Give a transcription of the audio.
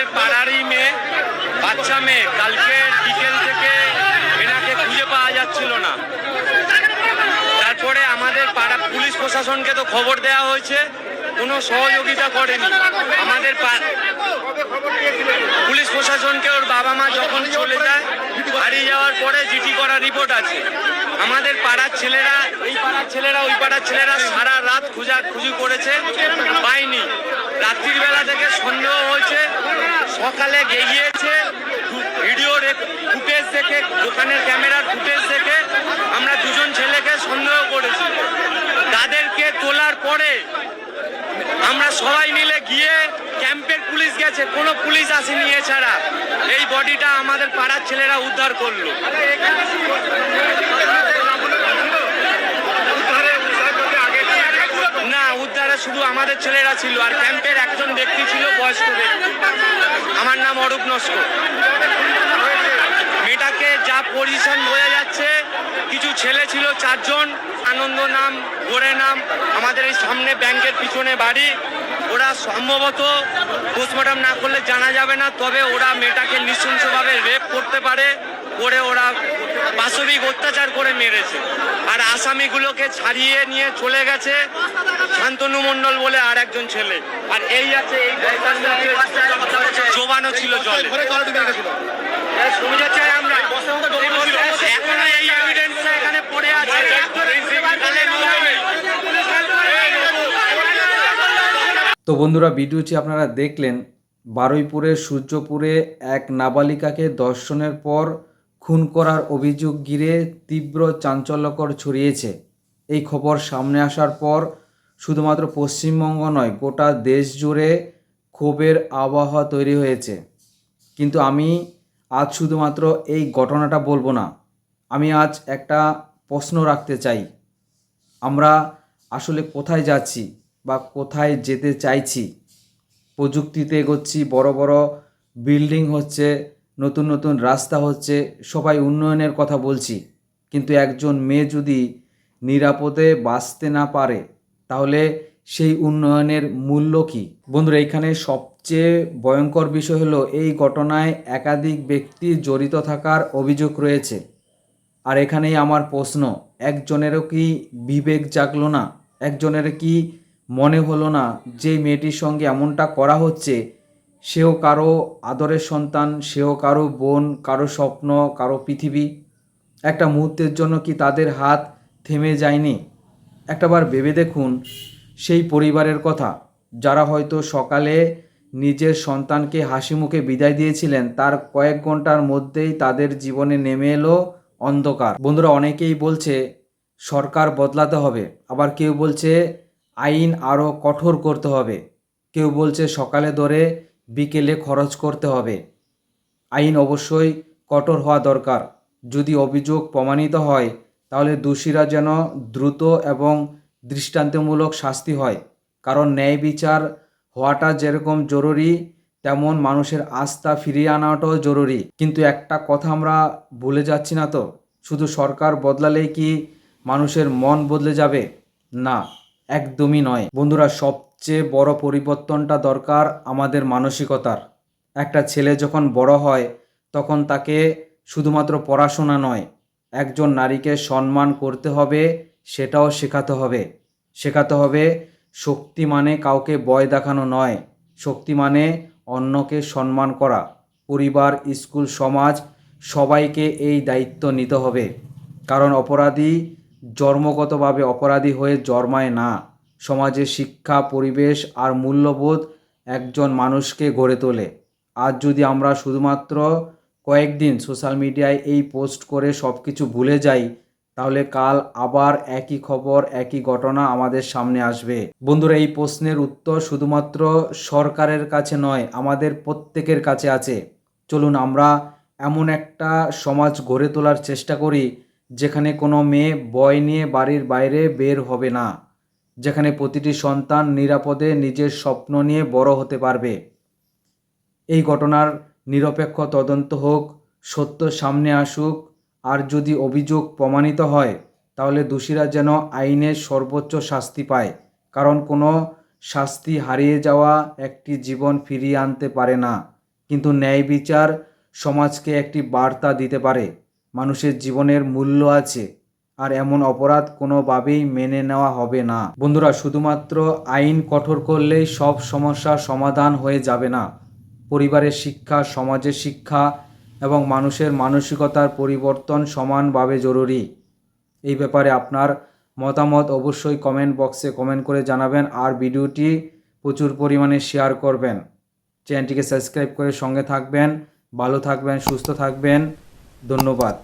আমাদের পাড়ারই মেয়ে, বাচ্চা মেয়ে। কালকে বিকেল থেকে এনাকে খুঁজে পাওয়া যাচ্ছিল না। তারপরে আমাদের পাড়া পুলিশ প্রশাসনকে তো খবর দেওয়া হয়েছে, কোনো সহযোগিতা করেনি। আমাদের পুলিশ প্রশাসনকে ওর বাবা মা যখন চলে যায়, হারিয়ে যাওয়ার পরে জিডি করা রিপোর্ট আছে। আমাদের পাড়ার ছেলেরা, এই পাড়ার ছেলেরা, ওই পাড়ার ছেলেরা সারা রাত খোঁজাখুঁজি করেছে, পাইনি। রাত্রির বেলা থেকে সন্দেহ হয়েছে, সকালে গিয়েছে ভিডিও ফুটেজ দেখে, দোকানের ক্যামেরার ফুটেজ দেখে আমরা দুজন ছেলেকে সন্দেহ করেছি। তাদেরকে তোলার পরে আমরা সবাই মিলে গিয়ে, ক্যাম্পের পুলিশ গেছে, কোনো পুলিশ আসেনি। এছাড়া এই বডিটা আমাদের পাড়ার ছেলেরা উদ্ধার করলো। না, উদ্ধারে শুধু আমাদের ছেলেরা ছিল, আর ক্যাম্পের একজন ব্যক্তি ছিল, বয়স্ক ব্যক্তি। আমার নাম অরূপ নস্কর। মেয়েটাকে যা পজিশন বোঝা যাচ্ছে, কিছু ছেলে ছিল 4 জন, আনন্দ নাম, গোড়ে নাম, আমাদের এই সামনে ব্যাংকের পিছনে বাড়ি। ওরা সম্ভবত পোস্টমর্টম না করলে জানা যাবে না, তবে ওরা মেয়েটাকে নৃশংসভাবে রেপ করতে পারে, করে ওরা পাশবিক অত্যাচার করে মেরেছে। আর আসামিগুলোকে ছাড়িয়ে নিয়ে চলে গেছে শান্তনু মণ্ডল বলে আর একজন ছেলে। আর এই আছে, এই জোবানো ছিল জলে, চাই আমরা এখনো এই এভিডেন্সটা এখানে পড়ে আছে। তো বন্ধুরা, ভিডিওটি আপনারা দেখলেন। বারুইপুরের সূর্যপুরে এক নাবালিকাকে ধর্ষণের পর খুন করার অভিযোগ ঘিরে তীব্র চাঞ্চল্যকর ছড়িয়েছে। এই খবর সামনে আসার পর শুধুমাত্র পশ্চিমবঙ্গ নয়, গোটা দেশ জুড়ে ক্ষোভের আবহাওয়া তৈরি হয়েছে। কিন্তু আমি আজ শুধুমাত্র এই ঘটনাটা বলবো না, আমি আজ একটা প্রশ্ন রাখতে চাই। আমরা আসলে কোথায় যাচ্ছি বা কোথায় যেতে চাইছি? প্রযুক্তিতে এগোচ্ছি, বড় বড় বিল্ডিং হচ্ছে, নতুন নতুন রাস্তা হচ্ছে, সবাই উন্নয়নের কথা বলছি, কিন্তু একজন মেয়ে যদি নিরাপদে বাঁচতে না পারে, তাহলে সেই উন্নয়নের মূল্য কী? বন্ধুরা, এইখানে সবচেয়ে ভয়ঙ্কর বিষয় হলো, এই ঘটনায় একাধিক ব্যক্তি জড়িত থাকার অভিযোগ রয়েছে। আর এখানেই আমার প্রশ্ন, একজনেরও কি বিবেক জাগলো না? একজনের কি মনে হলো না যে মেয়েটির সঙ্গে এমনটা করা হচ্ছে, সেও কারো আদরের সন্তান, সেও কারো বোন, কারো স্বপ্ন, কারো পৃথিবী? একটা মুহূর্তের জন্য কি তাদের হাত থেমে যায়নি? একটাবার ভেবে দেখুন সেই পরিবারের কথা, যারা হয়তো সকালে নিজের সন্তানকে হাসি মুখে বিদায় দিয়েছিলেন, তার কয়েক ঘন্টার মধ্যেই তাদের জীবনে নেমে এলো অন্ধকার। বন্ধুরা, অনেকেই বলছে সরকার বদলাতে হবে, আবার কেউ বলছে আইন আরও কঠোর করতে হবে, কেউ বলছে সকালে ধরে বিকেলে খরচ করতে হবে। আইন অবশ্যই কঠোর হওয়া দরকার। যদি অভিযোগ প্রমাণিত হয়, তাহলে দোষীরা যেন দ্রুত এবং দৃষ্টান্তমূলক শাস্তি হয়। কারণ ন্যায় বিচার হওয়াটা যেরকম জরুরি, তেমন মানুষের আস্থা ফিরিয়ে আনাটাও জরুরি। কিন্তু একটা কথা আমরা ভুলে যাচ্ছি না তো, শুধু সরকার বদলালেই কি মানুষের মন বদলে যাবে? না, একদমই নয়। বন্ধুরা, সবচেয়ে বড় পরিবর্তনটা দরকার আমাদের মানসিকতার। একটা ছেলে যখন বড় হয়, তখন তাকে শুধুমাত্র পড়াশোনা নয়, একজন নারীকে সম্মান করতে হবে, সেটাও শেখাতে হবে। শেখাতে হবে শক্তি মানে কাউকে ভয় দেখানো নয়, শক্তি মানে অন্যকে সম্মান করা। পরিবার, স্কুল, সমাজ, সবাইকে এই দায়িত্ব নিতে হবে। কারণ অপরাধী জন্মগতভাবে অপরাধী হয়ে জন্মায় না। সমাজের শিক্ষা, পরিবেশ আর মূল্যবোধ একজন মানুষকে গড়ে তোলে। আজ যদি আমরা শুধুমাত্র কয়েকদিন সোশ্যাল মিডিয়ায় এই পোস্ট করে সব কিছু ভুলে যাই, তাহলে কাল আবার একই খবর, একই ঘটনা আমাদের সামনে আসবে। বন্ধুরা, এই প্রশ্নের উত্তর শুধুমাত্র সরকারের কাছে নয়, আমাদের প্রত্যেকের কাছে আছে। চলুন আমরা এমন একটা সমাজ গড়ে তোলার চেষ্টা করি, যেখানে কোনো মেয়ে ভয় নিয়ে বাড়ির বাইরে বের হবে না, যেখানে প্রতিটি সন্তান নিরাপদে নিজের স্বপ্ন নিয়ে বড় হতে পারবে। এই ঘটনার নিরপেক্ষ তদন্ত হোক, সত্য সামনে আসুক, আর যদি অভিযোগ প্রমাণিত হয়, তাহলে দোষীরা যেন আইনের সর্বোচ্চ শাস্তি পায়। কারণ কোনো শাস্তি হারিয়ে যাওয়া একটি জীবন ফিরিয়ে আনতে পারে না। কিন্তু ন্যায় বিচার সমাজকে একটি বার্তা দিতে পারে মানুষের জীবনের মূল্য আছে, আর এমন অপরাধ কোনোভাবেই মেনে নেওয়া হবে না। বন্ধুরা, শুধুমাত্র আইন কঠোর করলেই সব সমস্যার সমাধান হয়ে যাবে না। পরিবারের শিক্ষা, সমাজের শিক্ষা এবং মানুষের মানসিকতার পরিবর্তন সমানভাবে জরুরি। এই ব্যাপারে আপনার মতামত অবশ্যই কমেন্ট বক্সে কমেন্ট করে জানাবেন, আর ভিডিওটি প্রচুর পরিমাণে শেয়ার করবেন। চ্যানেলটিকে সাবস্ক্রাইব করে সঙ্গে থাকবেন। ভালো থাকবেন, সুস্থ থাকবেন। ধন্যবাদ।